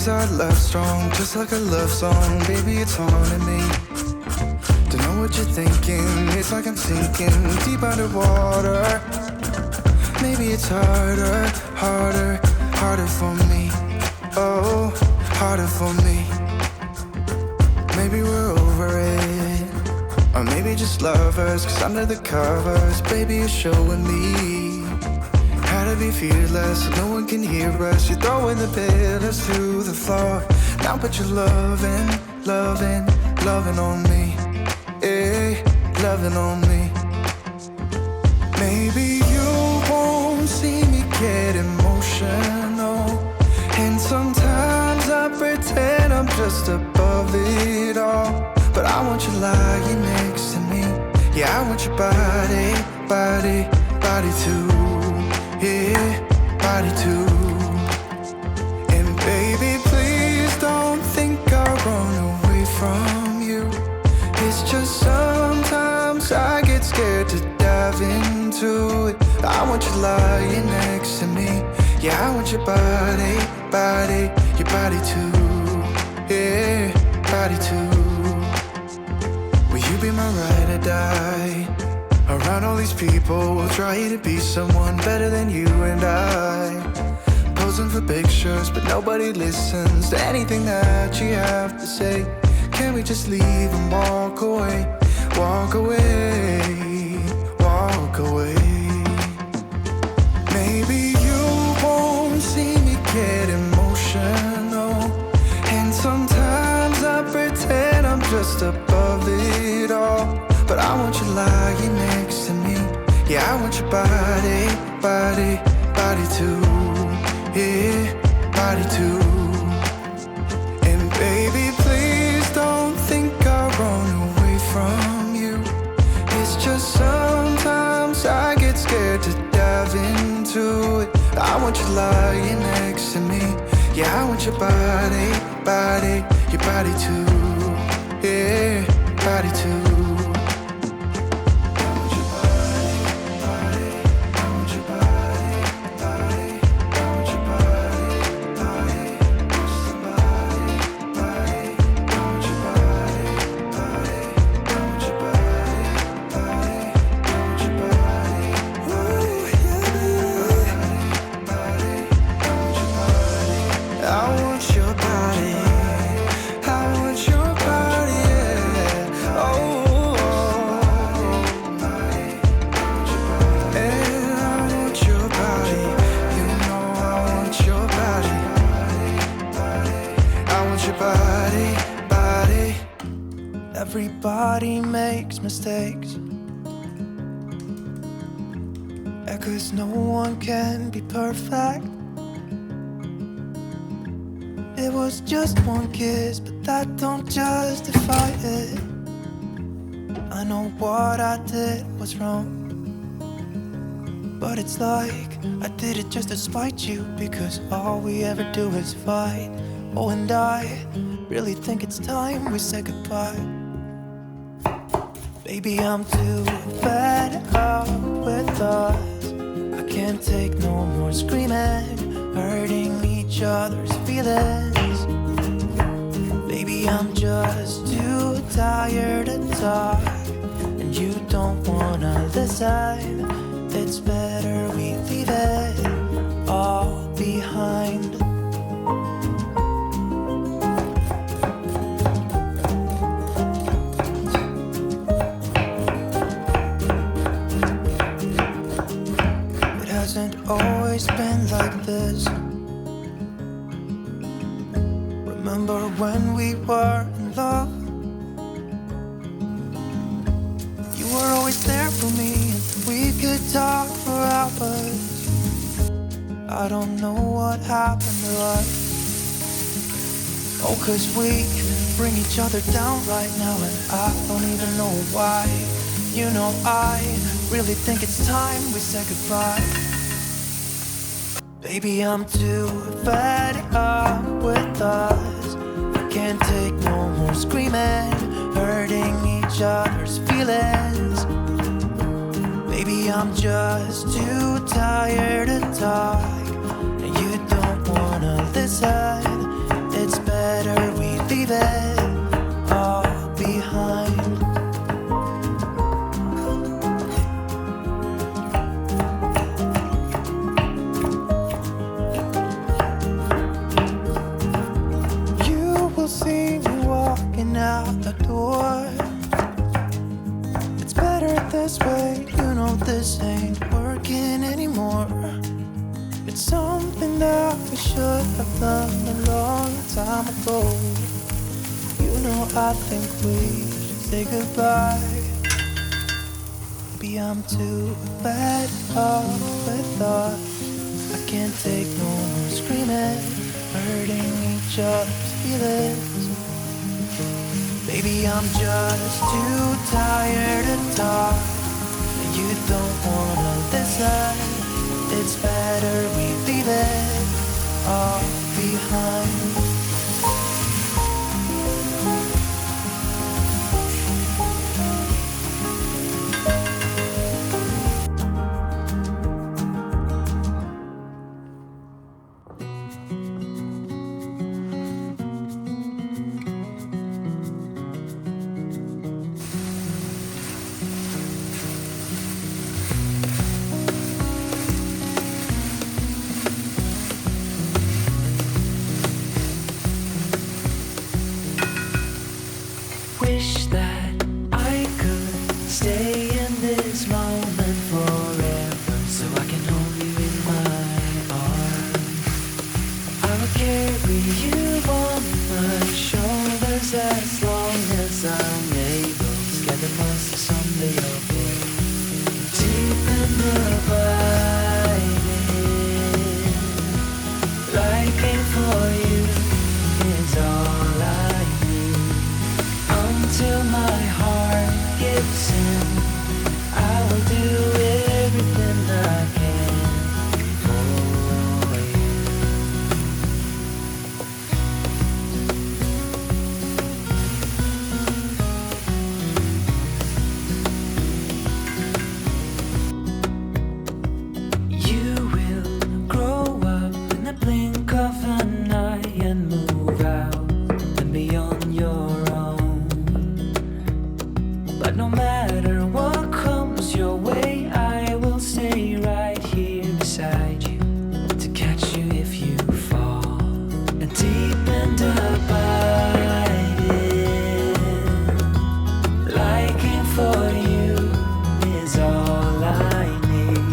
'cause our love's strong, just like a love song. Baby, it's haunting me. Don't know what you're thinking. It's like I'm sinking deep underwater. Maybe it's harder, harder, harder for me. Oh, harder for me. Maybe we're over it, or maybe just lovers. 'Cause under the covers, baby, you're showing me how to be fearless so no one can hear us. You're throwing the pillars to the floor. Now put your loving, loving, loving on me. Eh, loving on me. Maybe you won't see me get emotional, and sometimes I pretend I'm just above it all. But I want you lying next to me. Yeah, I want your body, body, body too. Yeah, body too. And baby, please don't think I'll run away from you. It's just sometimes I get scared to dive into it. I want you lying next to me. Yeah, I want your body, body, your body too. Yeah, body too. Will you be my ride or die? Around all these people, we'll try to be someone better than you and I. Posing for pictures, but nobody listens to anything that you have to say. Can we just leave and walk away? Walk away, walk away. Maybe you won't see me get emotional, and sometimes I pretend I'm just above it all. But I want you lying next to me. Yeah, I want your body, body, body too. Yeah, body too. And baby, please don't think I'll run away from you. It's just sometimes I get scared to dive into it. I want you lying next to me. Yeah, I want your body, body, your body too. Yeah, body too. Everybody makes mistakes, 'cause no one can be perfect. It was just one kiss, but that don't justify it. I know what I did was wrong, but it's like I did it just to spite you, because all we ever do is fight. Oh, and I really think it's time we say goodbye. Baby, I'm too fed up with us. I can't take no more screaming, hurting each other's feelings. Baby, I'm just too tired to talk, and you don't wanna listen. It's better we leave it all behind. Hasn't always been like this. Remember when we were in love? You were always there for me, and we could talk for hours. I don't know what happened to us. Oh, 'cause we bring each other down right now, and I don't even know why. You know, I really think it's time we say goodbye. Baby, I'm too fed up with us. I can't take no more screaming, hurting each other's feelings. Baby, I'm just too tired to talk, and you don't wanna listen. leave it all behind. You will see me walking out the door. It's better this way, you know this ain't working anymore. It's something that we should have done a long time ago. You know I think we should say goodbye. Maybe I'm too bad off with thoughts. I can't take no more screaming, hurting each other's feelings. Baby, I'm just too tired to talk, and you don't wanna listen. It's better we leave it all behind. Wish that I could stay in this moment forever, so I can hold you in my arms. I will carry you on my shoulders as long as I'm able. Scared the monster someday I'll be deep in the biting. Liking for you is all I need. Until my heart gives in, I will do everything I can for you. You will grow up in the blink of an eye and move out and be on your own. But no matter what comes your way, I will stay right here beside you to catch you if you fall. And deep and abiding, liking for you is all I need.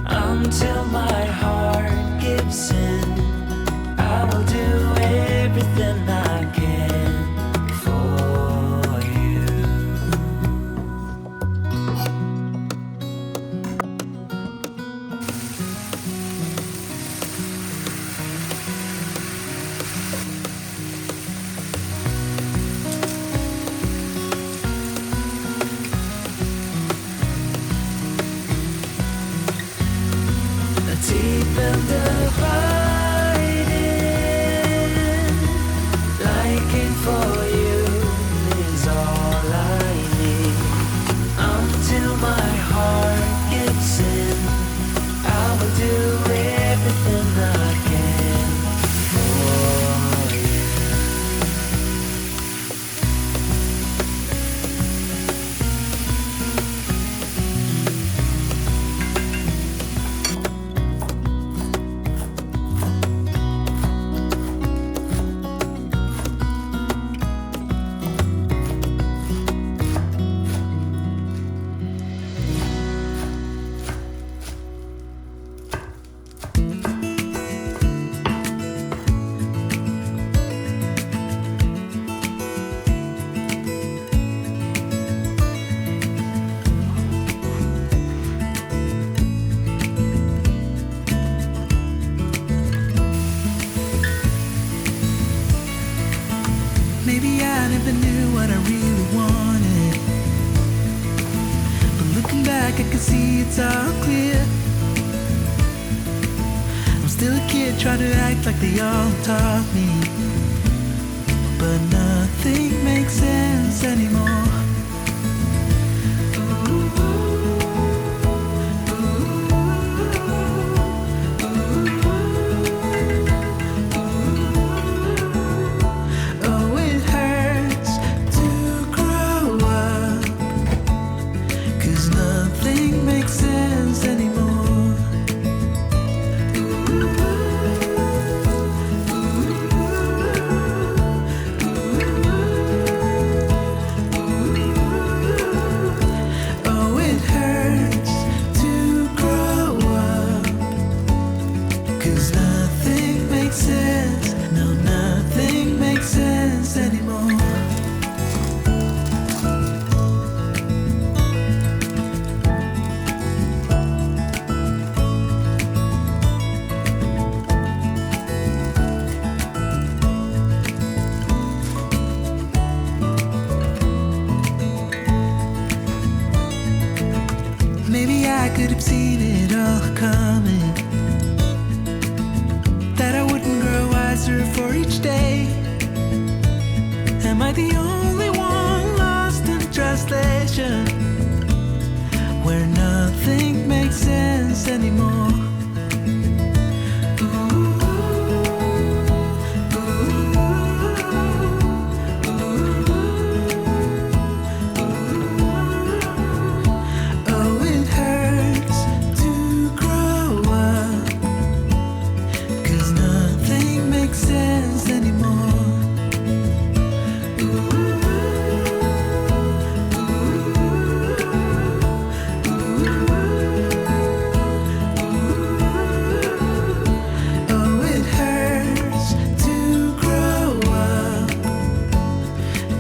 Until my heart gives in, I will do everything I can for you. Deep and abiding, liking for you is all I need. Until my heart gives in, I will do everything I can for you. Maybe I never knew what I really wanted, but looking back I can see it's all clear. I'm still a kid trying to act like they all taught me, but nothing makes sense anymore. Oh, 'cause nothing makes sense anymore. Oh, it hurts to grow up, 'cause nothing makes sense. No, nothing makes sense anymore. Maybe I could have seen it all coming, that I wouldn't grow wiser for each day. Am I the only one lost in translation, where nothing makes sense anymore? Oh, it hurts to grow up, 'cause nothing makes sense anymore. Oh, it hurts to grow up,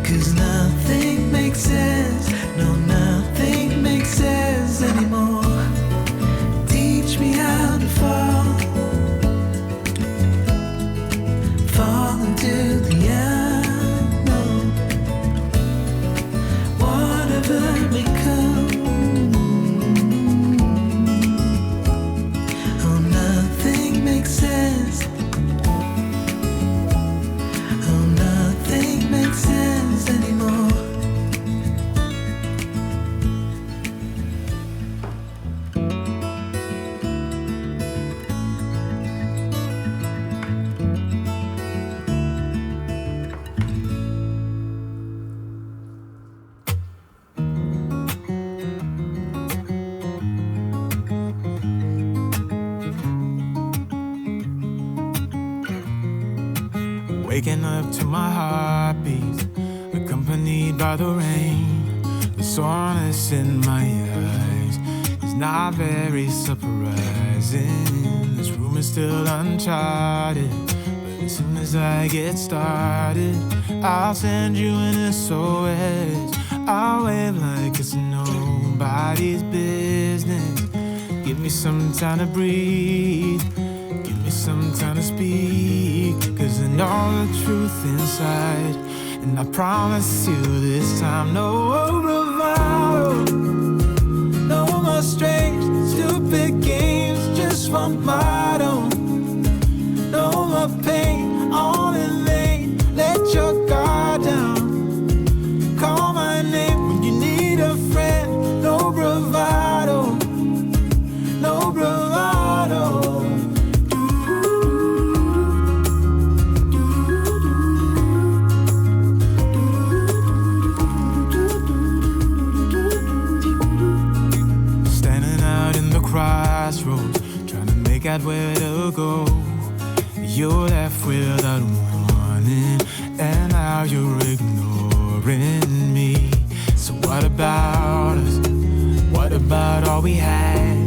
'cause nothing makes sense. No, nothing makes sense anymore. Teach me how to fall into the unknown. Whatever may come. Oh, nothing makes sense. Oh, nothing makes sense anymore. Waking up to my heartbeat, accompanied by the rain. The soreness in my eyes is not very surprising. This room is still uncharted, but as soon as I get started, I'll send you an SOS. I'll wave like it's nobody's business. Give me some time to breathe, give me some time to speak, 'cause I know the truth inside. And I promise you this time, no bravado, no more strange, stupid games, just one motto. No more pain, all in vain, let your guard down. Call my name when you need a friend, no bravado, no bravado. Crossroads, trying to make out where to go. You're left without warning, and now you're ignoring me. So what about us? What about all we had?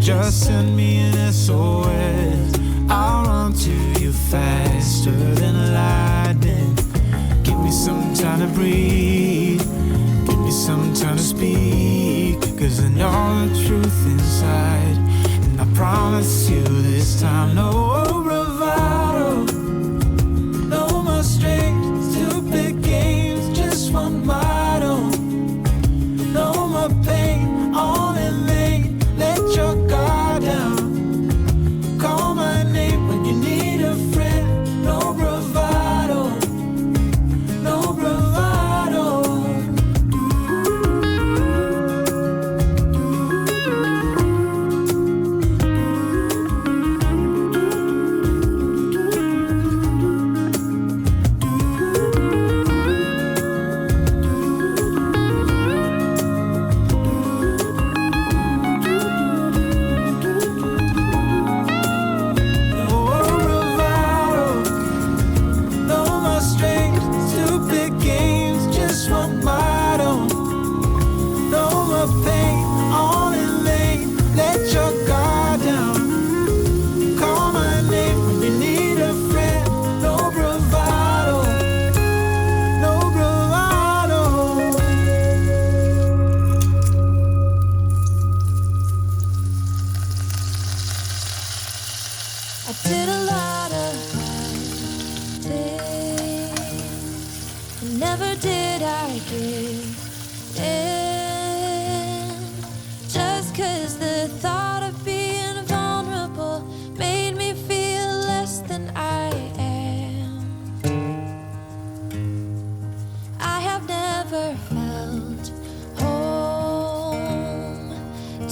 Just send me an SOS. I'll run to you faster than lightning. Give me some time to breathe, give me some time to speak, 'cause I know the truth inside. And I promise you this time, no bravado, no more strange, stupid games, just one motto. No more pain, all in vain, let your guard down. Call my name when you need a friend, no bravado, no bravado.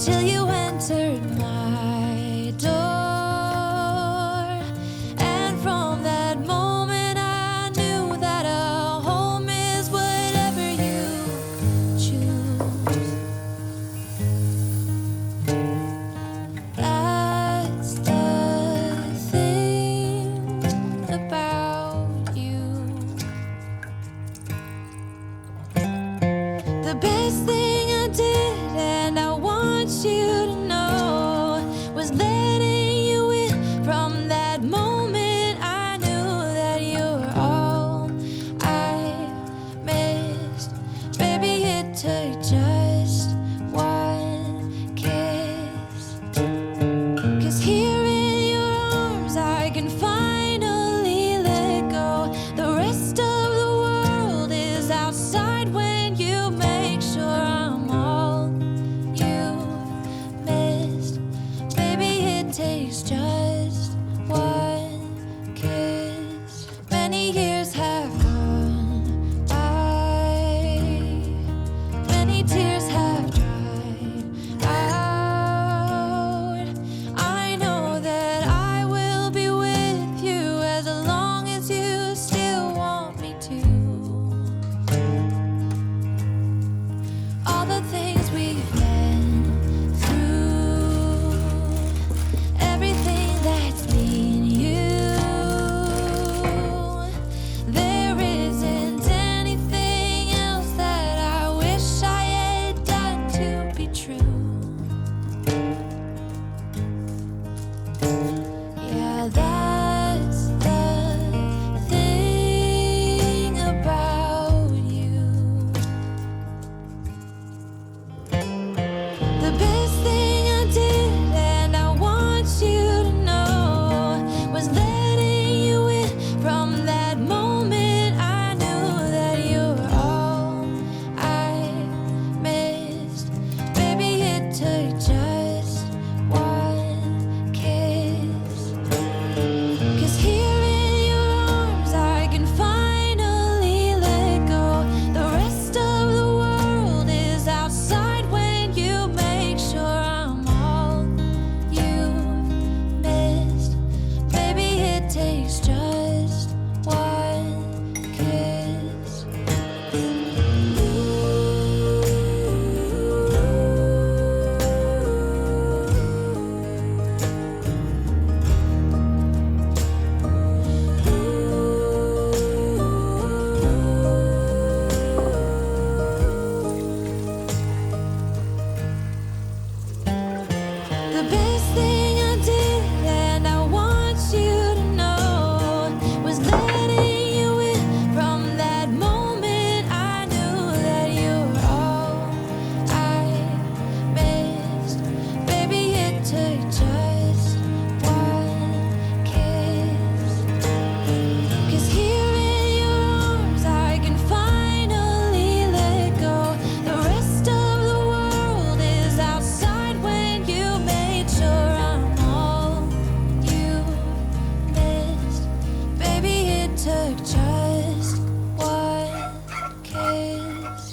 till you entered my door. And from that moment I knew that a home is whatever you choose. That's the thing about you. The best thing I did, and I want you to know, was letting you in. From that moment I knew that you were all I missed. Baby, it took just one kiss. 'Cause here in your arms I can finally let go. The rest of the world is outside when you make sure I'm all you missed. Baby, it takes just one kiss. Many years have gone by, many tears have dried out. I know that I will be with you as long as you still want me to. All the things we've been through, everything that's been you, there isn't anything else that I wish I had done to be true. Yeah, that's the thing about you. The best thing I did, and I want you to know, was letting you in. From that moment I knew that you were all I missed. Baby, it took just one kiss. 'Cause here in your arms I can finally let go. The rest of the world is outside when you make sure I'm all you missed. Baby, it takes just one kiss. The best thing I did, and I want you to know, was letting you in. From that moment I knew that you were all I missed. Baby, it took just one kiss. 'Cause here in your arms I can finally let go. The rest of the world is outside when you made sure I'm all you missed. Baby, it took just one kiss.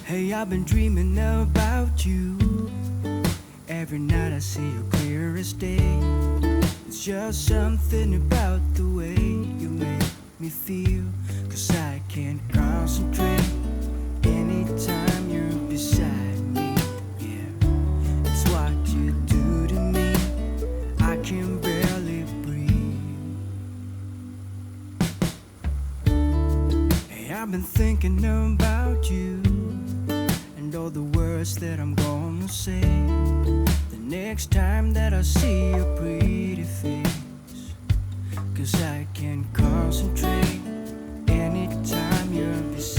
Hey, I've been dreaming about you. Every night I see you clear as day. It's just something about the way you make me feel. 'Cause I can't concentrate anytime you're beside me. Yeah, it's what you do to me. I can barely breathe. Hey, I've been thinking about you and all the words that I'm gonna say the next time that I see your pretty face. 'Cause I can't concentrate anytime you're beside